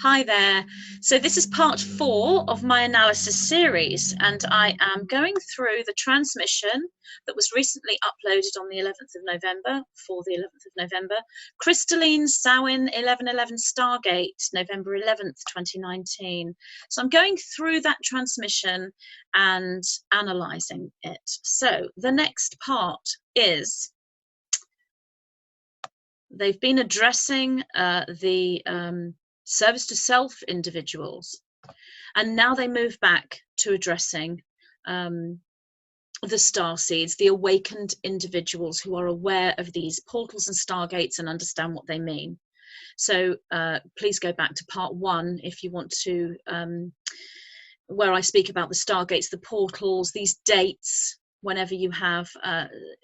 Hi there. So this is part 4 of my analysis series, and I am going through the transmission that was recently uploaded on the 11th of November, for the 11th of November, Crystalline Samhain 1111 Stargate, November 11th, 2019. So I'm going through that transmission and analysing it. So the next part is they've been addressing the service to self individuals, and now they move back to addressing the starseeds, the awakened individuals who are aware of these portals and stargates and understand what they mean. So please go back to part 1 if you want to, where I speak about the stargates, the portals, these dates. Whenever you have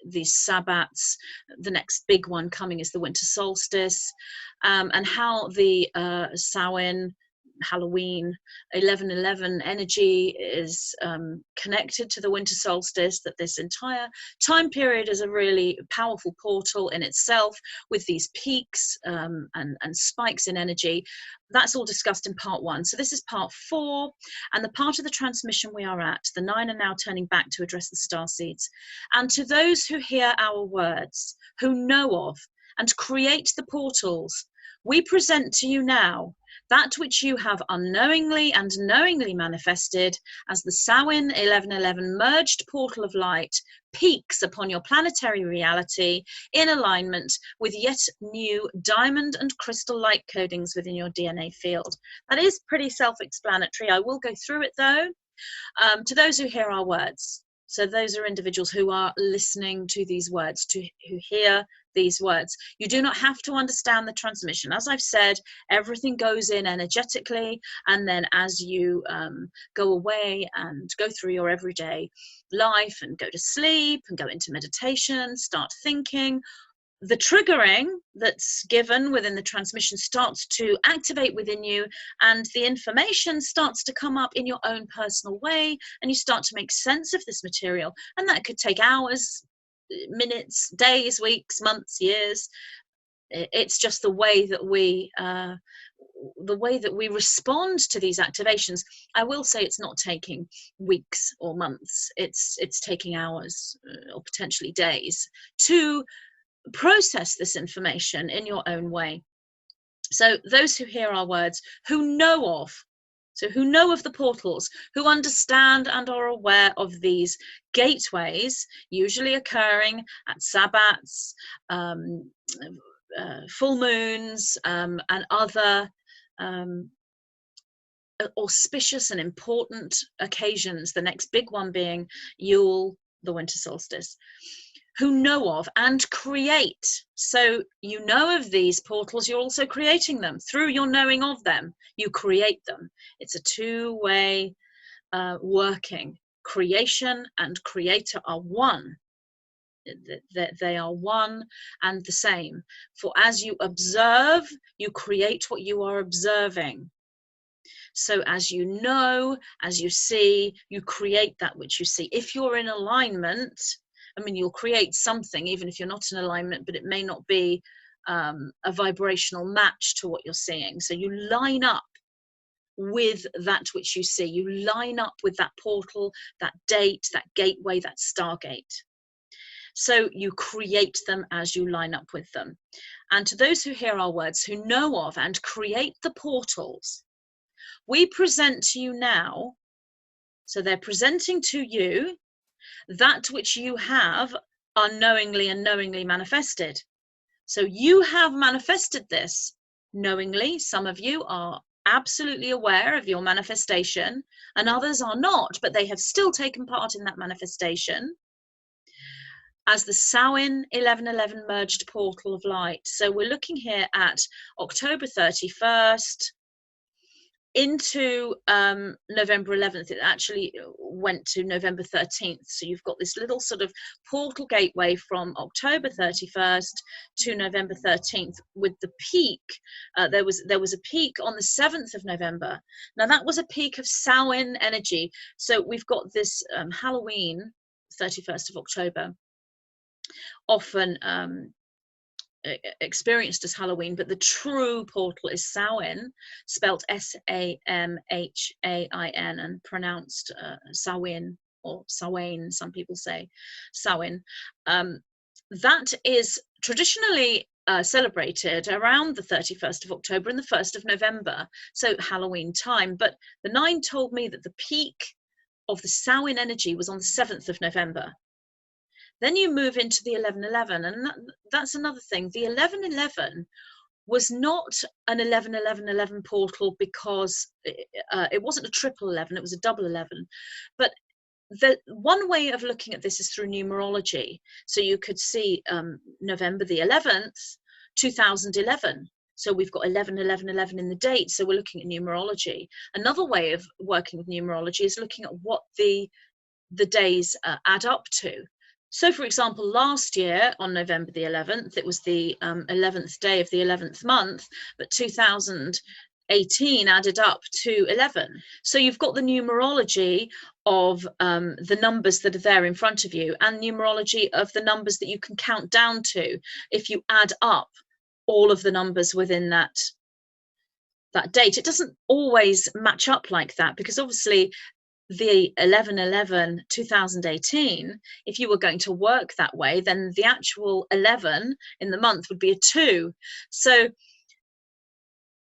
these sabbats, the next big one coming is the winter solstice, and how the Samhain, Halloween, 1111 energy is connected to the winter solstice, that this entire time period is a really powerful portal in itself with these peaks and spikes in energy. That's all discussed in part 1. So this is part 4, and the part of the transmission we are at. The 9 are now turning back to address the starseeds. And to those who hear our words, who know of and create the portals, we present to you now that which you have unknowingly and knowingly manifested as the Samhain 1111 merged portal of light peaks upon your planetary reality in alignment with yet new diamond and crystal light codings within your DNA field. That is pretty self-explanatory. I will go through it though. To those who hear our words, so those are individuals who are listening to these words, who hear these words. You do not have to understand the transmission. As I've said, everything goes in energetically, and then as you go away and go through your everyday life and go to sleep and go into meditation, start thinking, the triggering that's given within the transmission starts to activate within you, and the information starts to come up in your own personal way, and you start to make sense of this material. And that could take hours, minutes, days, weeks, months, years. It's just the way that we respond to these activations. I will say it's not taking weeks or months. It's taking hours or potentially days to process this information in your own way. So those who hear our words, who know of the portals, who understand and are aware of these gateways, usually occurring at sabbats, full moons, and other auspicious and important occasions, the next big one being Yule, the winter solstice, who know of and create. So you know of these portals, you're also creating them. Through your knowing of them, you create them. It's a two-way working. Creation and creator are one. They are one and the same. For as you observe, you create what you are observing. So as you know, as you see, you create that which you see. If you're in alignment, I mean, you'll create something even if you're not in alignment, but it may not be a vibrational match to what you're seeing. So you line up with that which you see. You line up with that portal, that date, that gateway, that stargate. So you create them as you line up with them. And to those who hear our words, who know of and create the portals, we present to you now, so they're presenting to you that which you have unknowingly and knowingly manifested. So you have manifested this knowingly. Some of you are absolutely aware of your manifestation, and others are not, but they have still taken part in that manifestation as the Samhain 1111 merged portal of light. So we're looking here at October 31st into November 11th. It actually went to November 13th. So you've got this little sort of portal gateway from October 31st to November 13th with the peak. There was a peak on the 7th of November. Now that was a peak of Samhain energy. So we've got this Halloween, 31st of October, often experienced as Halloween, but the true portal is Samhain, spelt Samhain and pronounced Samhain or Samhain, some people say Samhain. That is traditionally celebrated around the 31st of October and the 1st of November, so Halloween time. But the Nine told me that the peak of the Samhain energy was on the 7th of November. Then you move into the 1111, and that's another thing. The 1111 was not an 1111 portal because it wasn't a triple 11, it was a double 11. But the one way of looking at this is through numerology. So you could see November the 11th, 2011. So we've got 11, 11, 11 in the date. So we're looking at numerology. Another way of working with numerology is looking at what the days add up to. So, for example, last year on November the 11th, it was the 11th day of the 11th month, but 2018 added up to 11. So you've got the numerology of the numbers that are there in front of you, and numerology of the numbers that you can count down to if you add up all of the numbers within that date. It doesn't always match up like that, because obviously the 11/11 2018, if you were going to work that way, then the actual 11 in the month would be a 2. So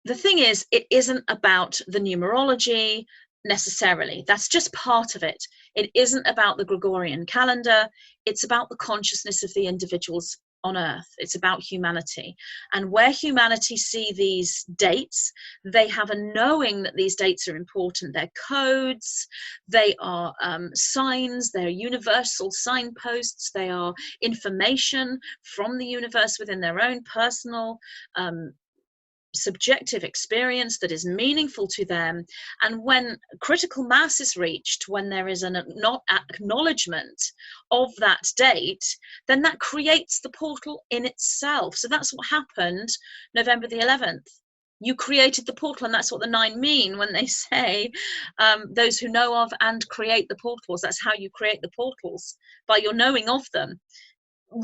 the thing is, it isn't about the numerology necessarily. That's just part of it. It isn't about the Gregorian calendar. It's about the consciousness of the individuals on Earth. It's about humanity. And where humanity see these dates, they have a knowing that these dates are important. They're codes, they are signs, they're universal signposts, they are information from the universe within their own personal subjective experience that is meaningful to them. And when critical mass is reached, when there is an acknowledgement of that date, then that creates the portal in itself. So that's what happened November the 11th. You created the portal, and that's what the 9 mean when they say those who know of and create the portals. That's how you create the portals, by your knowing of them,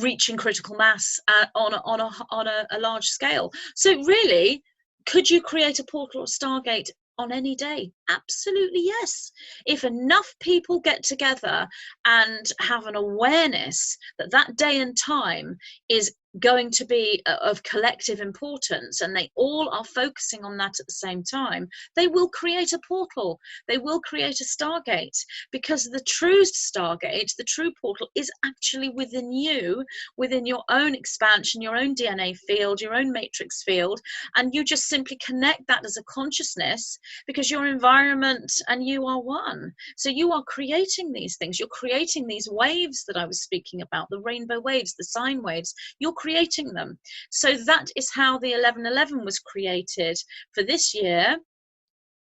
reaching critical mass on a large scale. So really, could you create a portal or Stargate on any day? Absolutely yes. If enough people get together and have an awareness that that day and time is going to be of collective importance, and they all are focusing on that at the same time, they will create a portal, they will create a Stargate, because the true Stargate, the true portal, is actually within you, within your own expansion, your own DNA field, your own matrix field, and you just simply connect that as a consciousness, because your environment and you are one. So you are creating these things, you're creating these waves that I was speaking about, the rainbow waves, the sine waves, you're creating them. So that is how the 11/11 was created for this year,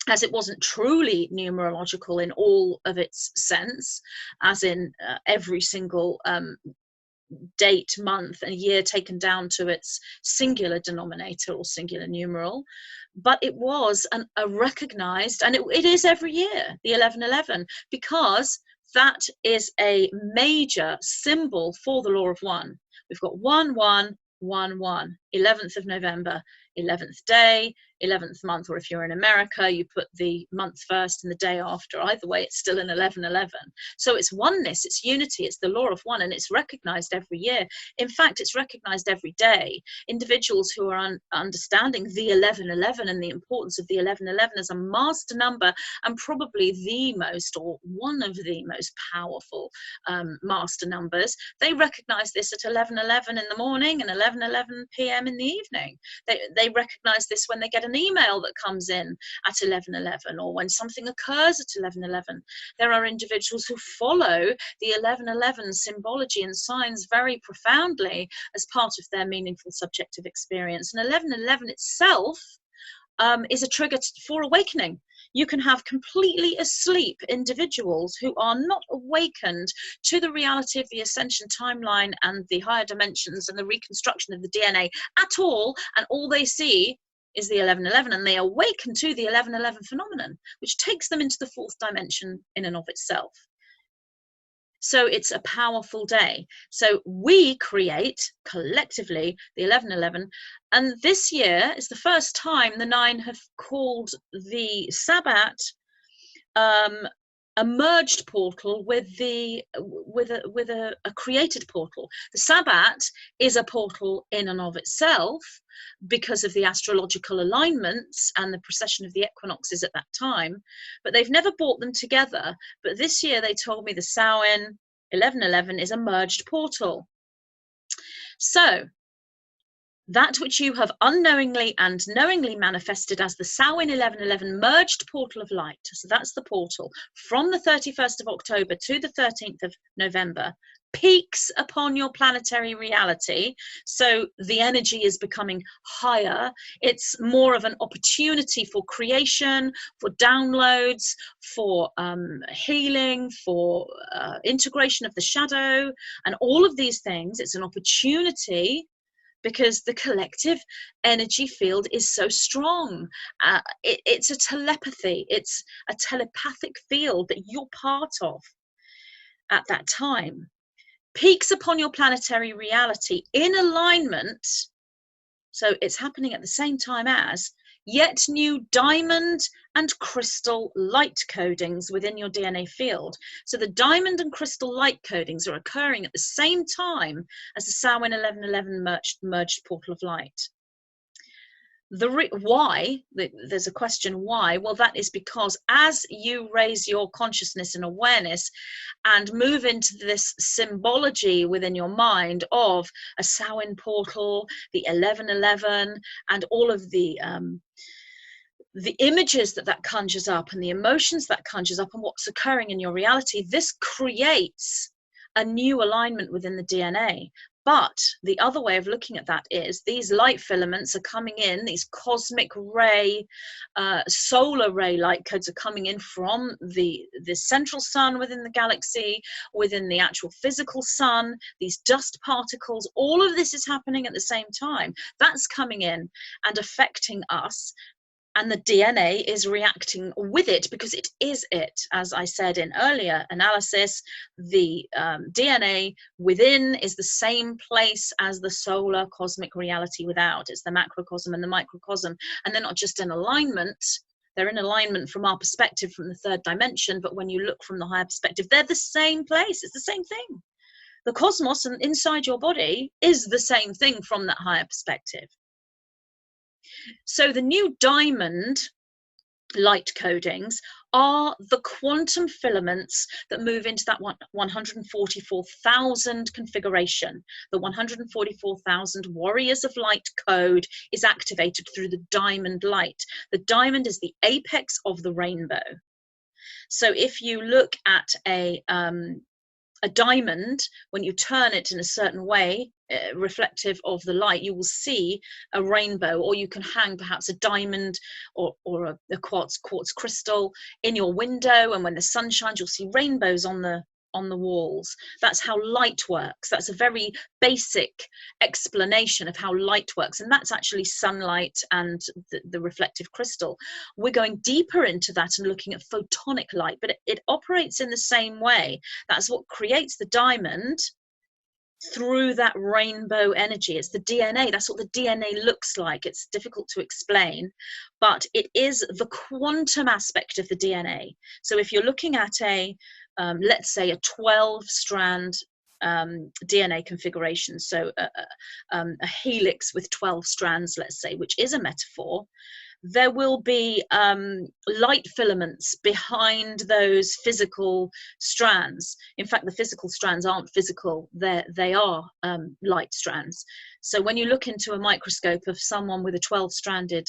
as it wasn't truly numerological in all of its sense, as in every single date, month and year taken down to its singular denominator or singular numeral, but it was a recognized, and it is every year, the 11/11, because that is a major symbol for the law of one. We've got 1/1/1/1, 11th of November, 11th day, 11th month, or if you're in America, you put the month first and the day after. Either way, it's still an 11/11. So it's oneness, it's unity, it's the law of one, and it's recognized every year. In fact, it's recognized every day. Individuals who are understanding the 11/11 and the importance of the 11/11 as a master number, and probably the most, or one of the most powerful master numbers, they recognize this at 11/11 in the morning and 11:11 p.m. in the evening. They recognize this when they get an email that comes in at 11/11, or when something occurs at 11/11. There are individuals who follow the 11/11 symbology and signs very profoundly as part of their meaningful subjective experience. And 11/11 itself is a trigger for awakening. You can have completely asleep individuals who are not awakened to the reality of the ascension timeline and the higher dimensions and the reconstruction of the DNA at all, and all they see is the 11/11, and they awaken to the 11/11 phenomenon, which takes them into the fourth dimension in and of itself. So it's a powerful day. So we create collectively the 1111, and this year is the first time the Nine have called the Sabbat a merged portal with a created portal. The Sabbat is a portal in and of itself because of the astrological alignments and the precession of the equinoxes at that time, but they've never brought them together. But this year they told me the Samhain 1111 is a merged portal. So that which you have unknowingly and knowingly manifested as the Samhain 1111 merged portal of light, so that's the portal from the 31st of October to the 13th of November, peaks upon your planetary reality. So the energy is becoming higher. It's more of an opportunity for creation, for downloads, for healing, for integration of the shadow, and all of these things. It's an opportunity because the collective energy field is so strong. It's a telepathy, it's a telepathic field that you're part of at that time. Peaks upon your planetary reality in alignment, so it's happening at the same time as yet new diamond and crystal light codings within your DNA field. So the diamond and crystal light codings are occurring at the same time as the Samhain 1111 merged portal of light. Why? There's a question why. Well, that is because as you raise your consciousness and awareness and move into this symbology within your mind of a Samhain portal, the 1111, and all of the images that conjures up and the emotions that conjures up and what's occurring in your reality, this creates a new alignment within the DNA. But the other way of looking at that is these light filaments are coming in, these cosmic ray, solar ray light codes are coming in from the central sun within the galaxy, within the actual physical sun, these dust particles, all of this is happening at the same time. That's coming in and affecting us. And the DNA is reacting with it because it is it. As I said in earlier analysis, the DNA within is the same place as the solar cosmic reality without. It's the macrocosm and the microcosm. And they're not just in alignment. They're in alignment from our perspective from the third dimension. But when you look from the higher perspective, they're the same place. It's the same thing. The cosmos and inside your body is the same thing from that higher perspective. So the new diamond light codings are the quantum filaments that move into that 144,000 configuration. The 144,000 warriors of light code is activated through the diamond light. The diamond is the apex of the rainbow. So if you look at a diamond, when you turn it in a certain way, reflective of the light, you will see a rainbow, or you can hang perhaps a diamond or a quartz crystal in your window, and when the sun shines, you'll see rainbows on the walls. That's how light works. That's a very basic explanation of how light works, and that's actually sunlight and the reflective crystal. We're going deeper into that and looking at photonic light, but it operates in the same way. That's what creates the diamond through that rainbow energy. It's the DNA. That's what the DNA looks like. It's difficult to explain, but it is the quantum aspect of the DNA. So if you're looking at let's say a 12-strand DNA configuration, so a helix with 12 strands, let's say, which is a metaphor, there will be light filaments behind those physical strands. In fact, the physical strands aren't physical, they are light strands. So when you look into a microscope of someone with a 12-stranded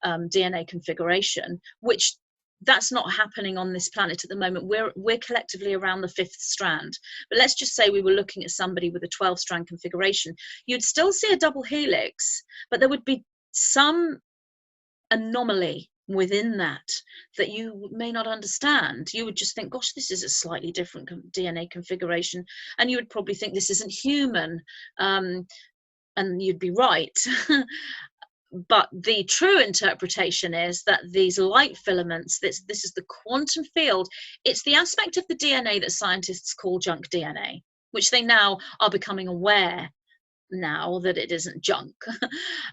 DNA configuration, which that's not happening on this planet at the moment. We're collectively around the 5th strand. But let's just say we were looking at somebody with a 12-strand configuration. You'd still see a double helix, but there would be some anomaly within that you may not understand. You would just think, gosh, this is a slightly different DNA configuration. And you would probably think this isn't human. And you'd be right. but the true interpretation is that these light filaments, this is the quantum field. It's the aspect of the DNA that scientists call junk DNA, which they now are becoming aware now that it isn't junk.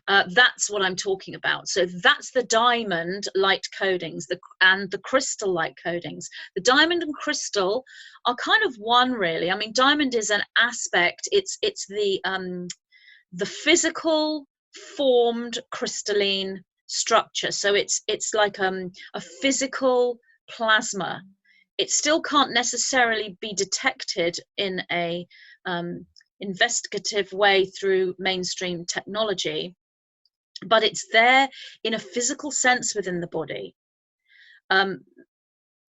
That's what I'm talking about. So that's the diamond light codings and the crystal light codings. The diamond and crystal are kind of one, really. I mean, diamond is an aspect. It's the physical formed crystalline structure. So it's like a physical plasma. It still can't necessarily be detected in a investigative way through mainstream technology, but it's there in a physical sense within the body,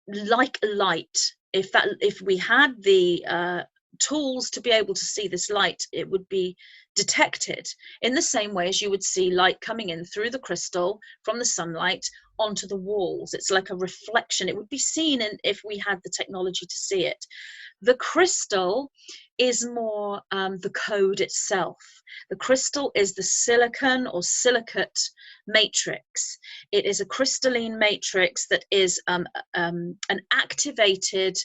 like light. If we had the tools to be able to see this light, it would be detected in the same way as you would see light coming in through the crystal from the sunlight onto the walls. It's like a reflection. It would be seen if we had the technology to see it. The crystal is more the code itself. The crystal is the silicon or silicate matrix. It is a crystalline matrix that is an activated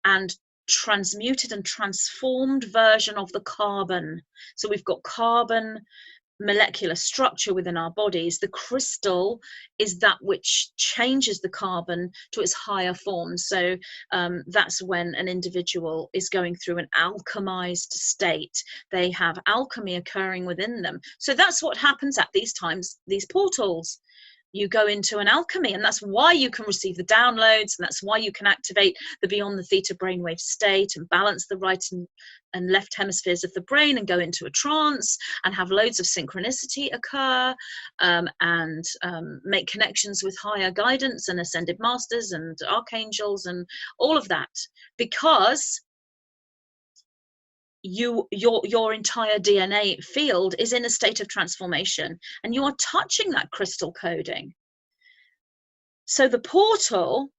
and transmuted and transformed version of the carbon. So we've got carbon molecular structure within our bodies. The crystal is that which changes the carbon to its higher form. So that's when an individual is going through an alchemized state. They have alchemy occurring within them. So that's what happens at these times, these portals. You go into an alchemy, and that's why you can receive the downloads, and that's why you can activate the beyond the theta brainwave state and balance the right and left hemispheres of the brain and go into a trance and have loads of synchronicity occur, and make connections with higher guidance and ascended masters and archangels and all of that, because your entire DNA field is in a state of transformation, and you are touching that crystal coding. So the portal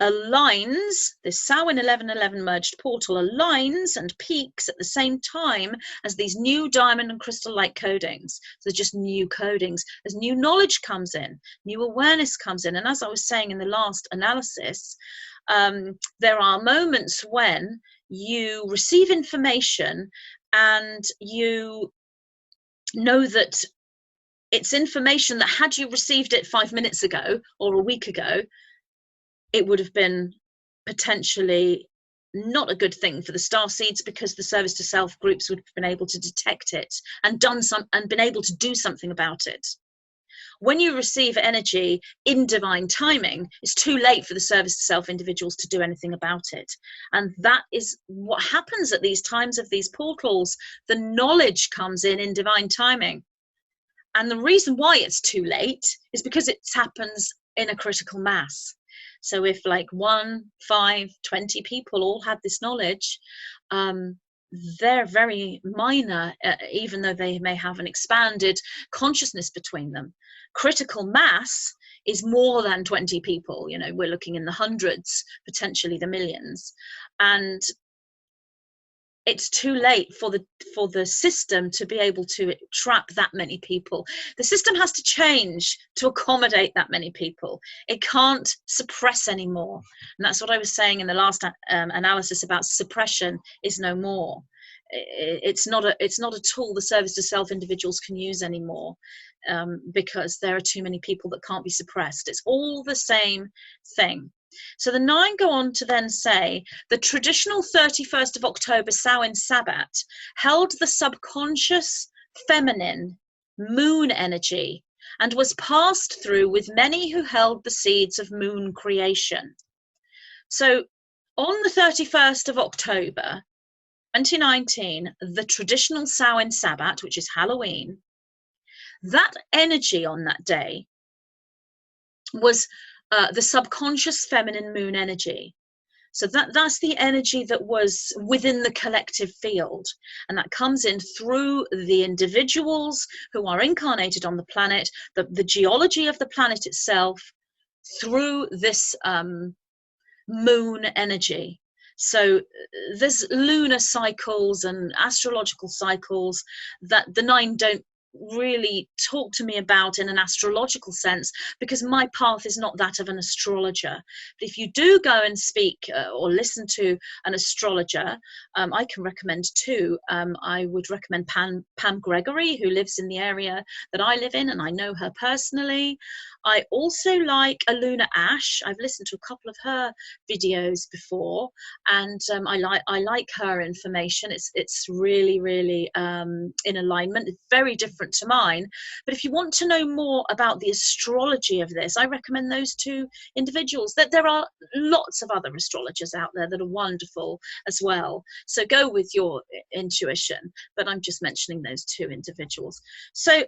aligns, this Samhain 1111 merged portal aligns and peaks at the same time as these new diamond and crystal light codings. So just new codings. As new knowledge comes in, new awareness comes in. And as I was saying in the last analysis, there are moments when you receive information and you know that it's information that, had you received it 5 minutes ago or a week ago, it would have been potentially not a good thing for the starseeds, because the service to self groups would have been able to detect it and been able to do something about it. When you receive energy in divine timing, it's too late for the service to self individuals to do anything about it. And that is what happens at these times of these portals. The knowledge comes in divine timing. And the reason why it's too late is because it happens in a critical mass. So if like 1, 5, 20 people all had this knowledge, they're very minor, even though they may have an expanded consciousness between them. Critical mass is more than 20 people. You know, we're looking in the hundreds, potentially the millions. And it's too late for the system to be able to trap that many people. The system has to change to accommodate that many people. It can't suppress anymore. And that's what I was saying in the last analysis about suppression is no more. It's not a tool the service to self individuals can use anymore, because there are too many people that can't be suppressed. It's all the same thing. So the 9 go on to then say, the traditional 31st of October Samhain Sabbat held the subconscious feminine moon energy and was passed through with many who held the seeds of moon creation. So on the 31st of October 2019, the traditional Samhain Sabbat, which is Halloween, that energy on that day was the subconscious feminine moon energy. So that's the energy that was within the collective field, and that comes in through the individuals who are incarnated on the planet, the geology of the planet itself, through this moon energy. So there's lunar cycles and astrological cycles that the 9 don't really talk to me about in an astrological sense, because my path is not that of an astrologer. But if you do go and speak or listen to an astrologer, I can recommend two. I would recommend Pam Gregory, who lives in the area that I live in, and I know her personally. I also like Aluna Ash. I've listened to a couple of her videos before, and I like her information. It's really in alignment. It's very different to mine. But if you want to know more about the astrology of this, I recommend those two individuals. That there are lots of other astrologers out there that are wonderful as well. So go with your intuition. But I'm just mentioning those two individuals. So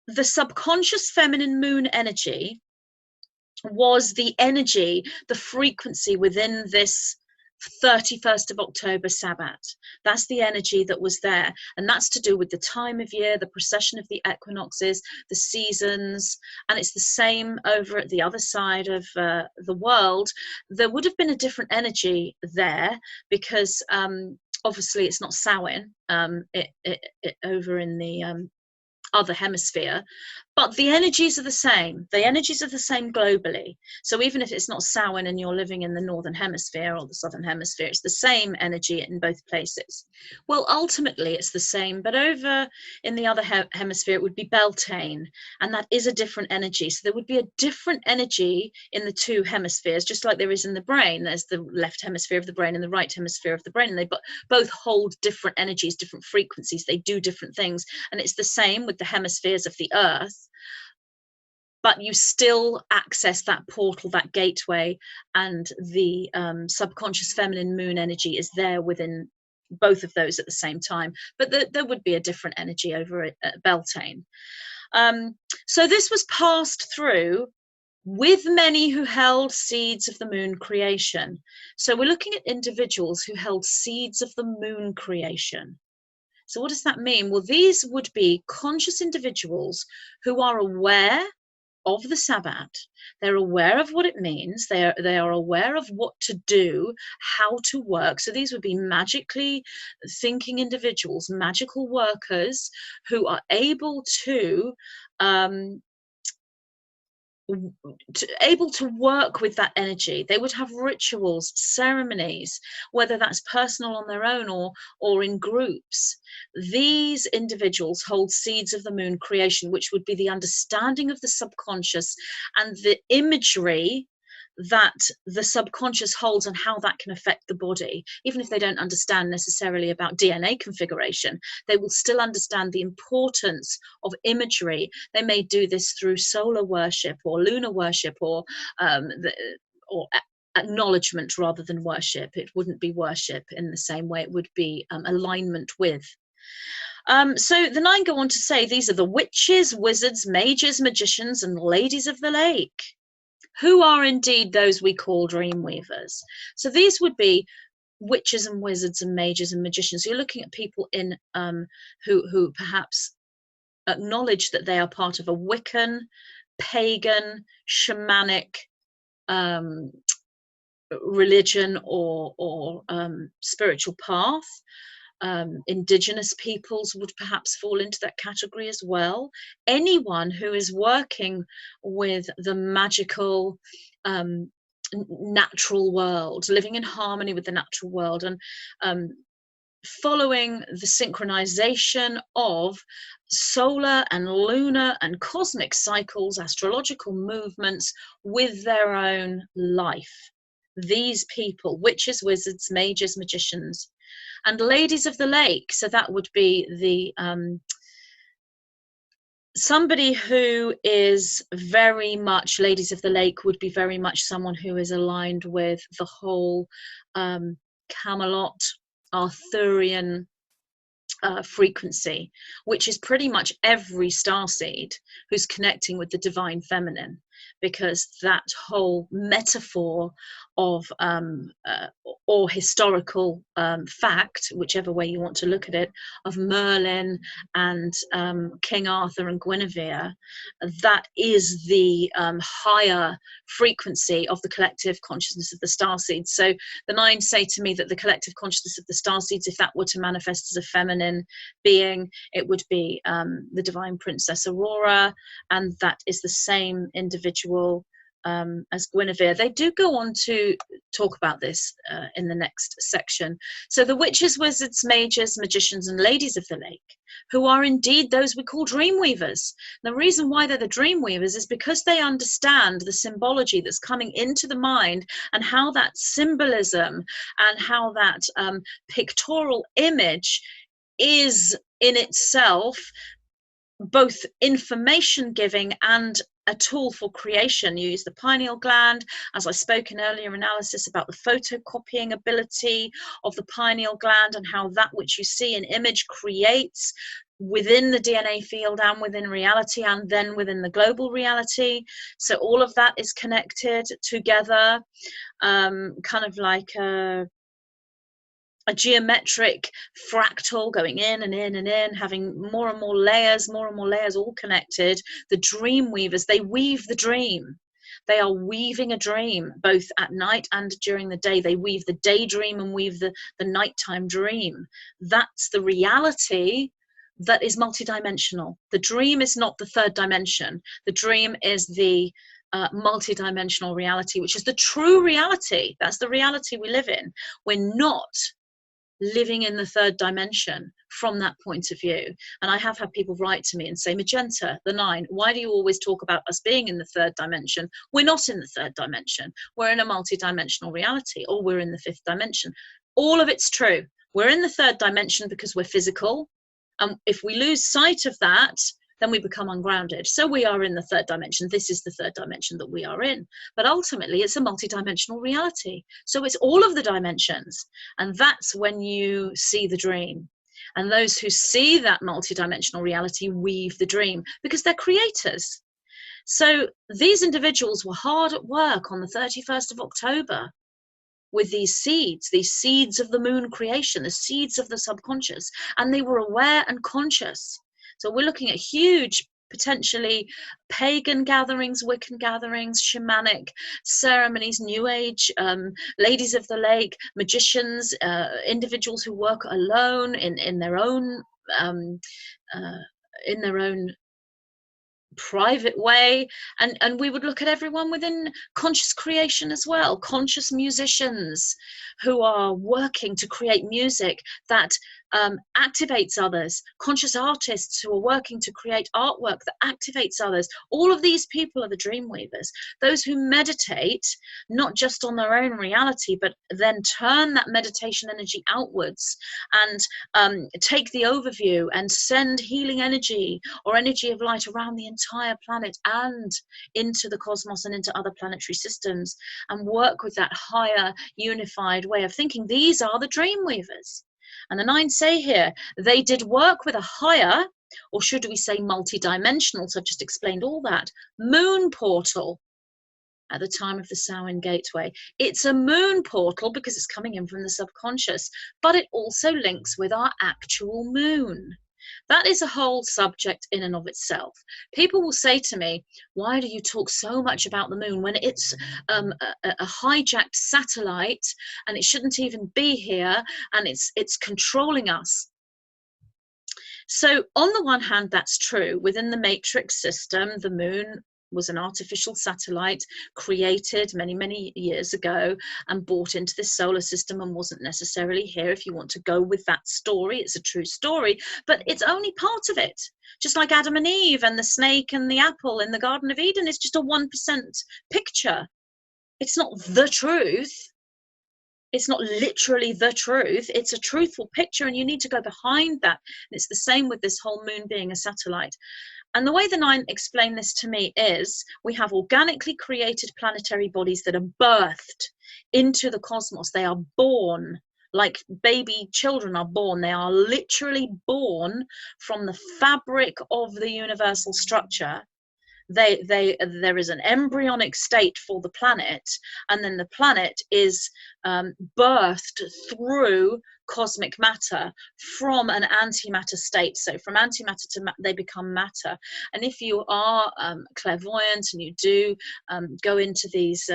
the subconscious feminine moon energy was the energy, the frequency within this 31st of October Sabbat. That's the energy that was there. And that's to do with the time of year, the precession of the equinoxes, the seasons. And it's the same over at the other side of the world. There would have been a different energy there because obviously it's not Samhain over in the other hemisphere, but the energies are the same. The energies are the same globally. So even if it's not Samhain and you're living in the northern hemisphere or the southern hemisphere, it's the same energy in both places. Well, ultimately it's the same, but over in the other hemisphere it would be Beltane, and that is a different energy. So there would be a different energy in the two hemispheres, just like there is in the brain. There's the left hemisphere of the brain and the right hemisphere of the brain, and they both hold different energies, different frequencies. They do different things, and it's the same with the hemispheres of the earth, but you still access that portal, that gateway, and the subconscious feminine moon energy is there within both of those at the same time. But there would be a different energy over at Beltane. So this was passed through with many who held seeds of the moon creation. So we're looking at individuals who held seeds of the moon creation. So what does that mean? Well, these would be conscious individuals who are aware of the Sabbat. They're aware of what it means. They are aware of what to do, how to work. So these would be magically thinking individuals, magical workers who are able to work with that energy. They would have rituals, ceremonies, whether that's personal on their own or in groups. These individuals hold seeds of the moon creation, which would be the understanding of the subconscious and the imagery that the subconscious holds and how that can affect the body. Even if they don't understand necessarily about DNA configuration, they will still understand the importance of imagery. They may do this through solar worship or lunar worship or acknowledgement rather than worship. It wouldn't be worship in the same way. It would be alignment with. So the nine go on to say these are the witches, wizards, mages, magicians, and ladies of the lake, who are indeed those we call dream weavers. So these would be witches and wizards and mages and magicians. You're looking at people in who perhaps acknowledge that they are part of a Wiccan, pagan, shamanic religion or spiritual path. Indigenous peoples would perhaps fall into that category as well. Anyone who is working with the magical natural world, living in harmony with the natural world, and following the synchronization of solar and lunar and cosmic cycles, astrological movements with their own life. These people, witches, wizards, mages, magicians, and ladies of the lake. So that would be the somebody who is very much, ladies of the lake would be very much someone who is aligned with the whole Camelot, Arthurian frequency, which is pretty much every starseed who's connecting with the divine feminine. because that whole metaphor of or historical fact, whichever way you want to look at it, of Merlin and King Arthur and Guinevere, that is the higher frequency of the collective consciousness of the starseeds. So the nine say to me that the collective consciousness of the starseeds, if that were to manifest as a feminine being, it would be the divine princess Aurora, and that is the same individual as Guinevere. They do go on to talk about this in the next section. So the witches, wizards, mages, magicians, and ladies of the lake, who are indeed those we call dreamweavers. The reason why they're the dreamweavers is because they understand the symbology that's coming into the mind, and how that symbolism and how that pictorial image is in itself both information giving and a tool for creation. You use the pineal gland, as I spoke in earlier analysis about the photocopying ability of the pineal gland, and how that which you see in image creates within the DNA field and within reality, and then within the global reality. So all of that is connected together, kind of like a geometric fractal going in and in and in, having more and more layers, all connected. The dream weavers, they weave the dream. They are weaving a dream both at night and during the day. They weave the daydream and weave the nighttime dream. That's the reality that is multidimensional. The dream is not the third dimension. The dream is the multidimensional reality, which is the true reality. That's the reality we live in. We're not living in the third dimension from that point of view. And I have had people write to me and say, Magenta, the nine, why do you always talk about us being in the third dimension? We're not in the third dimension. We're in a multidimensional reality, or we're in the fifth dimension. All of it's true. We're in the third dimension because we're physical. And if we lose sight of that, then we become ungrounded. So we are in the third dimension. This is the third dimension that we are in. But ultimately, it's a multidimensional reality. So it's all of the dimensions. And that's when you see the dream. And those who see that multidimensional reality weave the dream, because they're creators. So these individuals were hard at work on the 31st of October with these seeds of the moon creation, the seeds of the subconscious. And they were aware and conscious. So we're looking at huge, potentially pagan gatherings, Wiccan gatherings, shamanic ceremonies, New Age, ladies of the lake, magicians, individuals who work alone in their own private way, and we would look at everyone within conscious creation as well. Conscious musicians who are working to create music that activates others, conscious artists who are working to create artwork that activates others. All of these people are the dream weavers, those who meditate not just on their own reality, but then turn that meditation energy outwards and take the overview and send healing energy or energy of light around the entire planet and into the cosmos and into other planetary systems, and work with that higher unified way of thinking. These are the dream weavers. And the nine say here, they did work with a higher, or should we say multidimensional, so I've just explained all that, moon portal at the time of the Samhain Gateway. It's a moon portal because it's coming in from the subconscious, but it also links with our actual moon. That is a whole subject in and of itself. People will say to me, why do you talk so much about the moon when it's a hijacked satellite and it shouldn't even be here, and it's controlling us? So on the one hand, that's true. Within the matrix system, the moon was an artificial satellite created many years ago and brought into this solar system and wasn't necessarily here. If you want to go with that story, it's a true story, but it's only part of it. Just like Adam and Eve and the snake and the apple in the Garden of Eden, it's just a 1% picture. It's not the truth. It's not literally the truth. It's a truthful picture, and you need to go behind that. And it's the same with this whole moon being a satellite. And the way the nine explain this to me is, we have organically created planetary bodies that are birthed into the cosmos. They are born like baby children are born. They are literally born from the fabric of the universal structure. there is an embryonic state for the planet, and then the planet is birthed through cosmic matter from an antimatter state. So from antimatter to they become matter. And if you are clairvoyant and you do go into these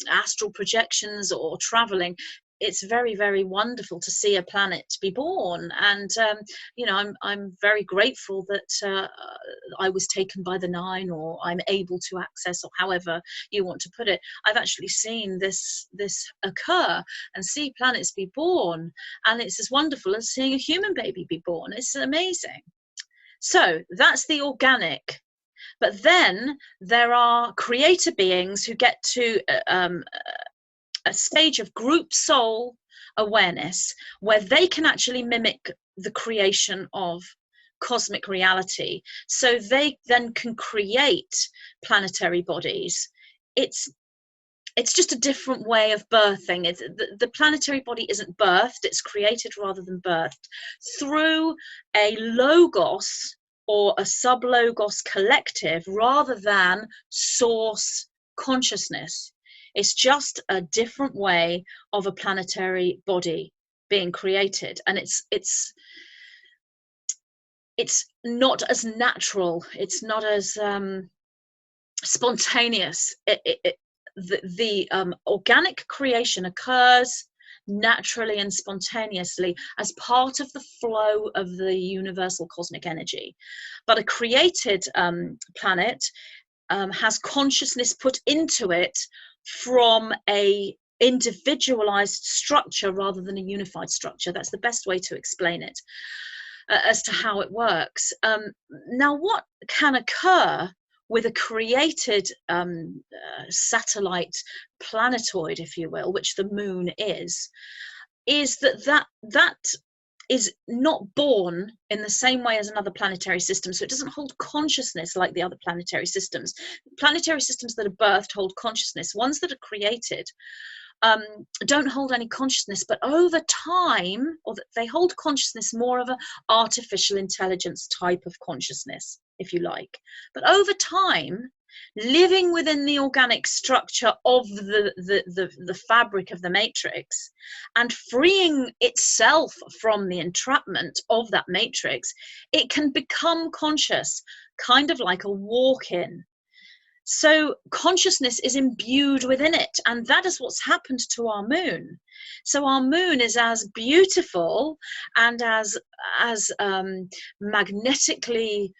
astral projections or traveling, it's very, very wonderful to see a planet be born. And you know, I'm very grateful that I was taken by the nine, or I'm able to access, or however you want to put it. I've actually seen this occur and see planets be born, and it's as wonderful as seeing a human baby be born. It's amazing. So that's the organic. But then there are creator beings who get to a stage of group soul awareness where they can actually mimic the creation of cosmic reality. So they then can create planetary bodies. It's just a different way of birthing. The planetary body isn't birthed, it's created rather than birthed through a logos or a sub-logos collective rather than source consciousness. It's just a different way of a planetary body being created, and it's not as natural, it's not as spontaneous. The organic creation occurs naturally and spontaneously as part of the flow of the universal cosmic energy, but a created planet has consciousness put into it from a individualized structure rather than a unified structure. That's the best way to explain it as to how it works. Now, what can occur with a created satellite planetoid, if you will, which the moon is that is not born in the same way as another planetary system. So it doesn't hold consciousness like the other planetary systems. Planetary systems that are birthed hold consciousness. Ones that are created don't hold any consciousness, but over time, or they hold consciousness, more of an artificial intelligence type of consciousness, if you like. But over time, living within the organic structure of the fabric of the matrix and freeing itself from the entrapment of that matrix, it can become conscious, kind of like a walk-in. So consciousness is imbued within it, and that is what's happened to our moon. So our moon is as beautiful and as magnetically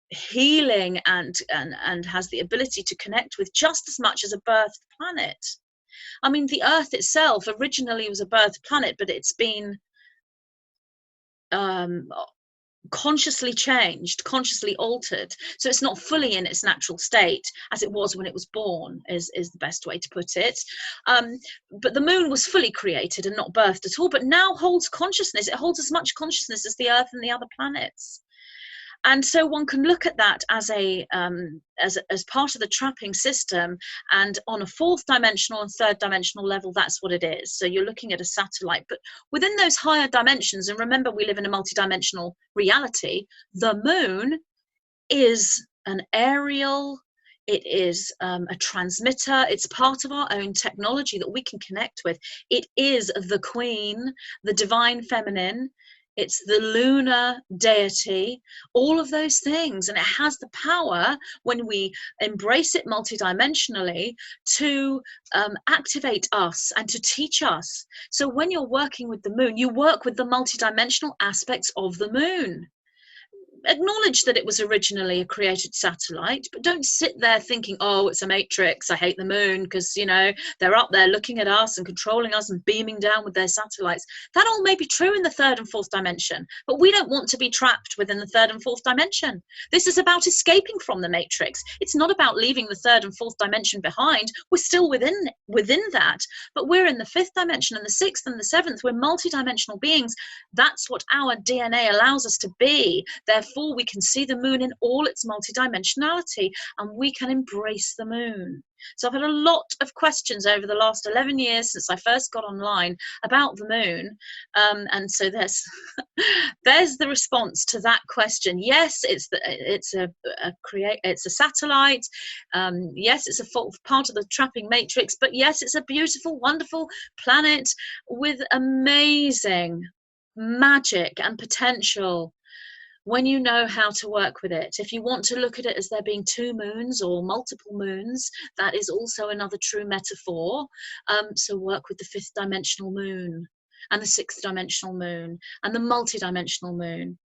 healing and has the ability to connect with just as much as a birthed planet. I mean, the Earth itself originally was a birthed planet, but it's been consciously changed, consciously altered, so it's not fully in its natural state as it was when it was born, is the best way to put it. But the moon was fully created and not birthed at all, but now holds consciousness. It holds as much consciousness as the Earth and the other planets. And so one can look at that as as part of the trapping system, and on a fourth dimensional and third dimensional level, that's what it is. So you're looking at a satellite, but within those higher dimensions, and remember we live in a multidimensional reality, the moon is an aerial, it is a transmitter, it's part of our own technology that we can connect with. It is the queen, the divine feminine, it's the lunar deity, all of those things. And it has the power, when we embrace it multidimensionally, to activate us and to teach us. So when you're working with the moon, you work with the multidimensional aspects of the moon. Acknowledge that it was originally a created satellite, but don't sit there thinking, oh, it's a matrix, I hate the moon, because, you know, they're up there looking at us and controlling us and beaming down with their satellites. That all may be true in the third and fourth dimension, but we don't want to be trapped within the third and fourth dimension. This is about escaping from the matrix. It's not about leaving the third and fourth dimension behind. We're still within that, but we're in the fifth dimension and the sixth and the seventh. We're multidimensional beings. That's what our DNA allows us to be. Therefore, full, we can see the moon in all its multidimensionality, and we can embrace the moon. So I've had a lot of questions over the last 11 years since I first got online about the moon, and so there's there's the response to that question. Yes, it's a satellite. Yes, it's a part of the trapping matrix, but yes, it's a beautiful, wonderful planet with amazing magic and potential when you know how to work with it. If you want to look at it as there being two moons or multiple moons, that is also another true metaphor. So work with the fifth dimensional moon and the sixth dimensional moon and the multidimensional moon.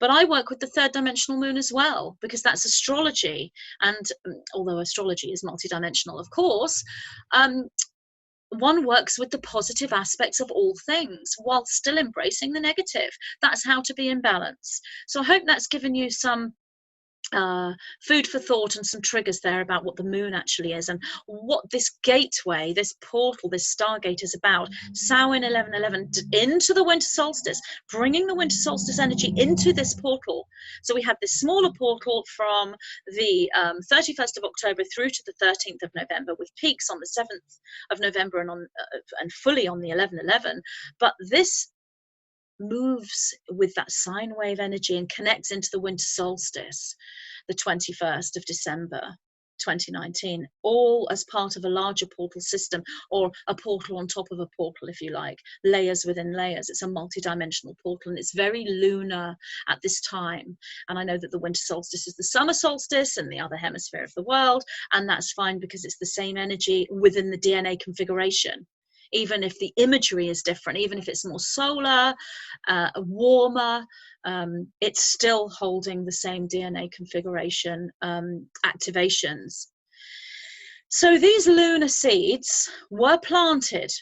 But I work with the third dimensional moon as well, because that's astrology. And although astrology is multidimensional, of course, one works with the positive aspects of all things while still embracing the negative. That's how to be in balance. So I hope that's given you some food for thought and some triggers there about what the moon actually is and what this gateway, this portal, this Stargate is about. Samhain 1111 into the winter solstice, bringing the winter solstice energy into this portal. So we have this smaller portal from the 31st of October through to the 13th of November, with peaks on the 7th of November and fully on the 1111. But this moves with that sine wave energy and connects into the winter solstice, the 21st of December 2019, all as part of a larger portal system, or a portal on top of a portal, if you like, layers within layers. It's a multi-dimensional portal, and it's very lunar at this time. And I know that the winter solstice is the summer solstice in the other hemisphere of the world, and that's fine because it's the same energy within the DNA configuration. Even if the imagery is different, even if it's more solar, warmer, it's still holding the same DNA configuration activations. So these lunar seeds were planted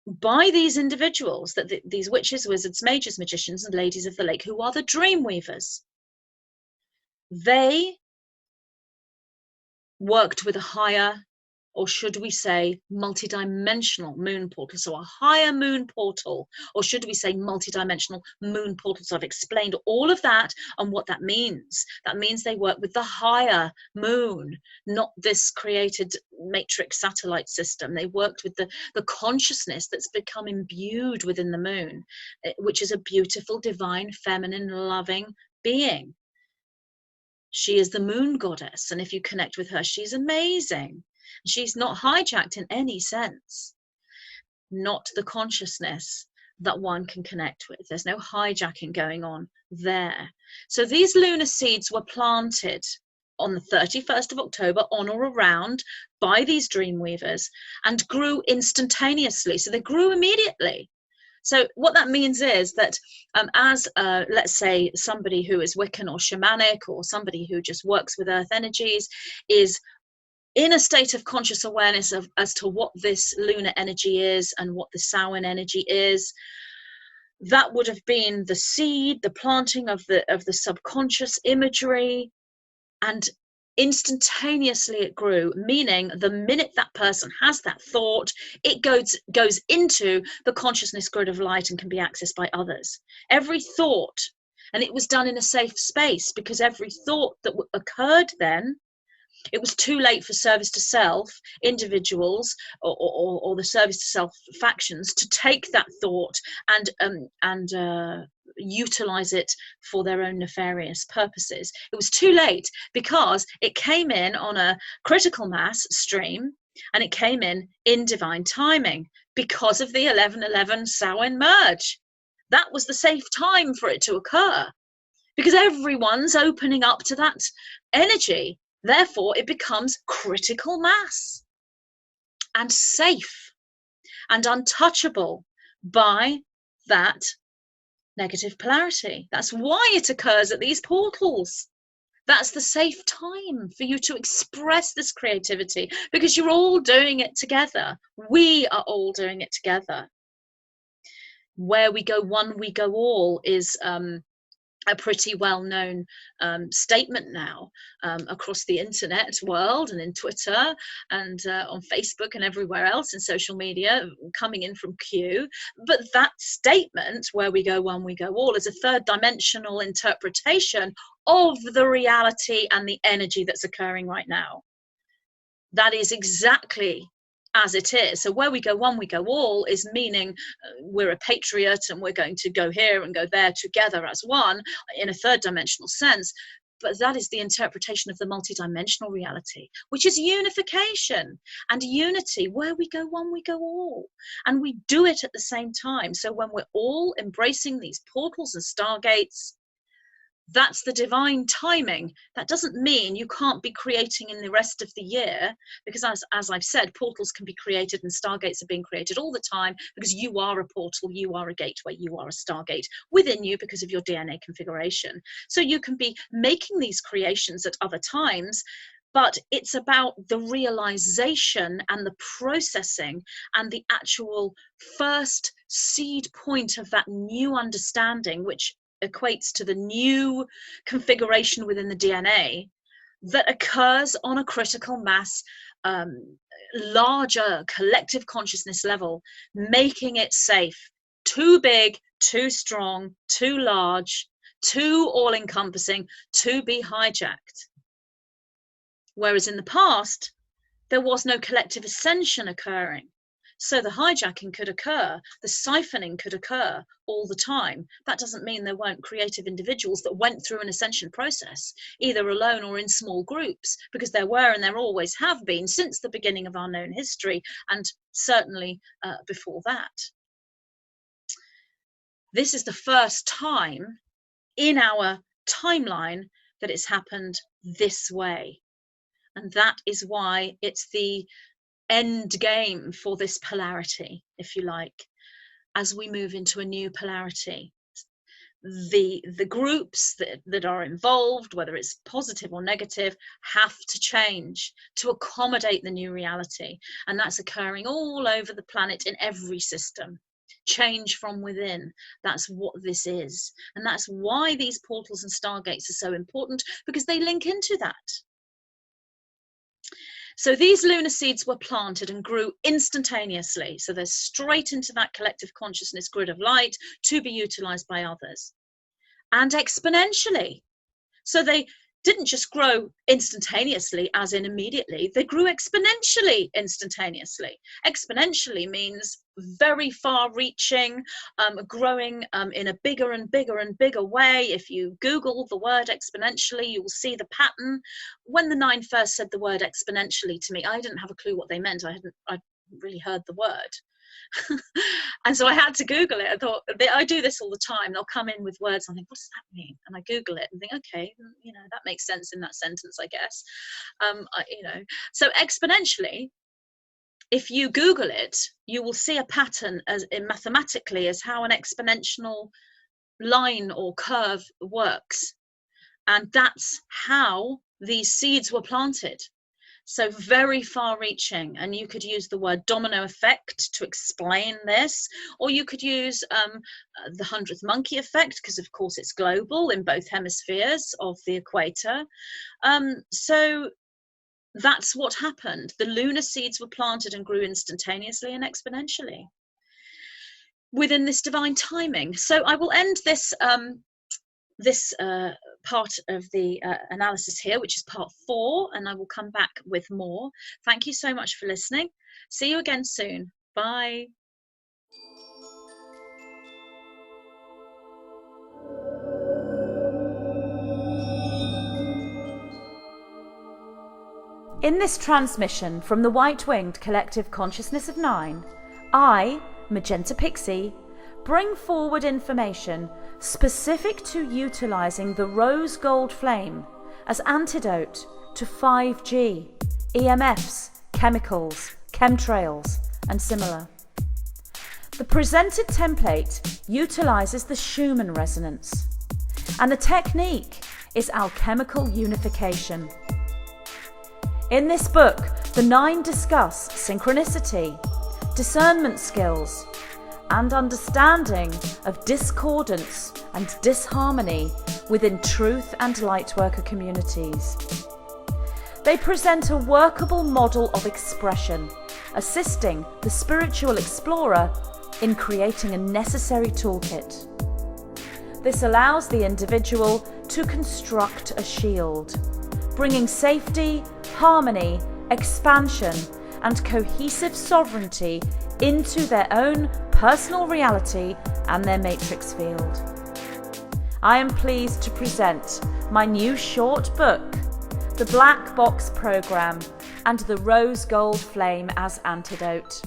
by these individuals, these witches, wizards, mages, magicians, and ladies of the lake, who are the dream weavers. They worked with a higher, or should we say multidimensional moon portal, so a higher moon portal, or should we say multidimensional moon portal. So I've explained all of that and what that means. That means they work with the higher moon, not this created matrix satellite system. They worked with the consciousness that's become imbued within the moon, which is a beautiful, divine, feminine, loving being. She is the moon goddess, and if you connect with her, she's amazing. She's not hijacked in any sense, not the consciousness that one can connect with. There's no hijacking going on there. So these lunar seeds were planted on the 31st of October, on or around, by these dream weavers, and grew instantaneously. So they grew immediately. So what that means is that as, let's say, somebody who is Wiccan or shamanic, or somebody who just works with earth energies, is in a state of conscious awareness as to what this lunar energy is and what the Samhain energy is, that would have been the seed, the planting of the subconscious imagery, and instantaneously it grew, meaning the minute that person has that thought, it goes into the consciousness grid of light and can be accessed by others. Every thought, and it was done in a safe space, because every thought that occurred then, it was too late for service to self individuals or the service to self factions to take that thought and utilize it for their own nefarious purposes. It was too late, because it came in on a critical mass stream, and it came in divine timing because of the 1111 Samhain merge. That was the safe time for it to occur, because everyone's opening up to that energy. Therefore, it becomes critical mass and safe and untouchable by that negative polarity. That's why it occurs at these portals. That's the safe time for you to express this creativity, because you're all doing it together. We are all doing it together. Where we go one, we go all is a pretty well-known statement now across the internet world, and in Twitter and on Facebook and everywhere else in social media, coming in from Q. But that statement, where we go one, we go all, is a third dimensional interpretation of the reality and the energy that's occurring right now. That is exactly as it is. So where we go one, we go all is meaning we're a patriot and we're going to go here and go there together as one in a third dimensional sense. But that is the interpretation of the multidimensional reality, which is unification and unity. Where we go one, we go all. And we do it at the same time. So when we're all embracing these portals and stargates, that's the divine timing. That doesn't mean you can't be creating in the rest of the year, because as I've said, portals can be created and stargates are being created all the time, because you are a portal, you are a gateway, you are a stargate within you because of your DNA configuration. So you can be making these creations at other times, but it's about the realization and the processing and the actual first seed point of that new understanding, which equates to the new configuration within the DNA that occurs on a critical mass, larger collective consciousness level, making it safe. Too big, too strong, too large, too all-encompassing to be hijacked. Whereas in the past, there was no collective ascension occurring. So the hijacking could occur, the siphoning could occur all the time. That doesn't mean there weren't creative individuals that went through an ascension process, either alone or in small groups, because there were and there always have been since the beginning of our known history, and certainly before that. This is the first time in our timeline that it's happened this way. And that is why it's the end game for this polarity, if you like, as we move into a new polarity. The groups that are involved, whether it's positive or negative, have to change to accommodate the new reality. And that's occurring all over the planet in every system. Change from within. That's what this is. And that's why these portals and stargates are so important, because they link into that. So these lunar seeds were planted and grew instantaneously. So they're straight into that collective consciousness grid of light to be utilized by others. And exponentially. So they didn't just grow instantaneously, as in immediately, they grew exponentially instantaneously. Exponentially means very far reaching, growing in a bigger and bigger and bigger way. If you Google the word exponentially, you will see the pattern. When the Nine first said the word exponentially to me, I didn't have a clue what they meant. I hadn't really heard the word. And so I had to Google it. I thought, I do this all the time. They'll come in with words and I think, what does that mean? And I Google it and think, okay, that makes sense in that sentence, I guess. So exponentially, if you Google it, you will see a pattern mathematically as how an exponential line or curve works. And that's how these seeds were planted. So very far reaching, and you could use the word domino effect to explain this, or you could use the 100th monkey effect, because of course it's global in both hemispheres of the equator. So that's what happened. The lunar seeds were planted and grew instantaneously and exponentially within this divine timing. So I will end this part of the analysis here, which is part 4, and I will come back with more. Thank you so much for listening. See you again soon. Bye. In this transmission from the White-Winged Collective Consciousness of 9, I, Magenta Pixie, bring forward information specific to utilising the rose gold flame as antidote to 5G, EMFs, chemicals, chemtrails, and similar. The presented template utilises the Schumann resonance, and the technique is alchemical unification. In this book, the 9 discuss synchronicity, discernment skills, and understanding of discordance and disharmony within truth and lightworker communities. They present a workable model of expression, assisting the spiritual explorer in creating a necessary toolkit. This allows the individual to construct a shield, bringing safety, harmony, expansion, and cohesive sovereignty into their own personal reality and their matrix field. I am pleased to present my new short book, The Black Box Program and the Rose Gold Flame as Antidote.